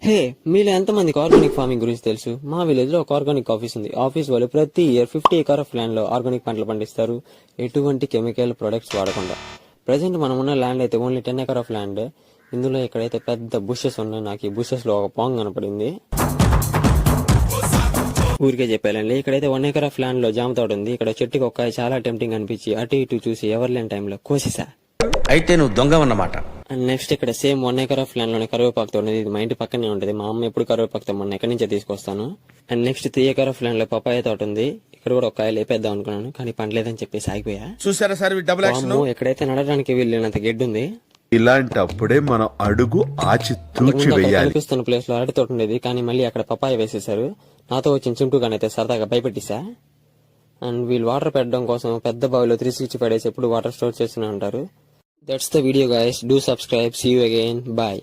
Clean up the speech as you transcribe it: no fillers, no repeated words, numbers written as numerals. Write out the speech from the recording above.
హే, మీలో ఎంతమందికి organic farming గురించి తెలుసు? మా విలేజ్ లో ఒక ఆర్గానిక్ ఆఫీస్ ఉంది. ఆఫీస్ వాళ్ళు ప్రతి ఇయర్ 50 ఎకర్ ఆఫ్ ల్యాండ్ లో ఆర్గానిక్ పంటలు పండిస్తారు, ఎటువంటి కెమికల్ ప్రొడక్ట్స్ వాడకుండా. ప్రెసెంట్ మనం ఉన్న ల్యాండ్ అయితే ఓన్లీ 10 ఎకర్ ఆఫ్ ల్యాండ్. ఇందులో ఇక్కడైతే పెద్ద బుషెస్ ఉన్నాయి. నాకు ఈ బుషెస్ లో ఒక పాంగ్ కనపడింది. ఊరికే చెప్పాలండి. ఇక్కడైతే 1 ఎకర్ ఆఫ్ ల్యాండ్ లో జామ తోట ఉంది. ఇక్కడ చెట్టుకి ఒక చాలా టెంప్టింగ్ అనిపించి అటు ఇటు చూసి ఎవరు లేని టైంలో కోసేసా. అయితే నువ్వు దొంగవన్నమాట. అండ్ నెక్స్ట్ ఇక్కడ సేమ్ 1 ఎకర్ ఆఫ్ ల్యాండ్ లోనే కరివేపాకుతో ఉన్నది. ఇది మా ఇంటి పక్కనే ఉంటుంది. మా అమ్మ ఎప్పుడు కరివేపాకుతో మొన్న ఎక్కడి నుంచే తీసుకొస్తాను. And next 3 acre of land లో పపాయ తోట ఉంది. ఇక్కడ కూడా ఒక కాయలు వేపేద్దాం అనుకున్నాను, కానీ పండలేదని చెప్పేసి ఆగిపోయా. చూసారా సార్ డబుల్ యాక్షన్. ఎక్కడైతే నడడానికి వీళ్ళంత గెడ్డు ఉంది. ఇలాంటప్పుడే మనం అడుగు ఆచితూచి వేయాలి. కనిపిస్తున్న ప్లేస్ లో అరటి తోట ఉండేది, కానీ మళ్ళీ అక్కడ పపాయ వేసేసారు. నాతో వచ్చిన చింటూగానైతే సరదాగా భయపెట్టేశా. అండ్ వీళ్ళు వాటర్ పెట్టడం కోసం పెద్ద బావిలో 365 డేస్ ఎప్పుడు వాటర్ స్టోర్ చేస్తూనే ఉంటారు. That's the video guys. Do subscribe. See you again. Bye.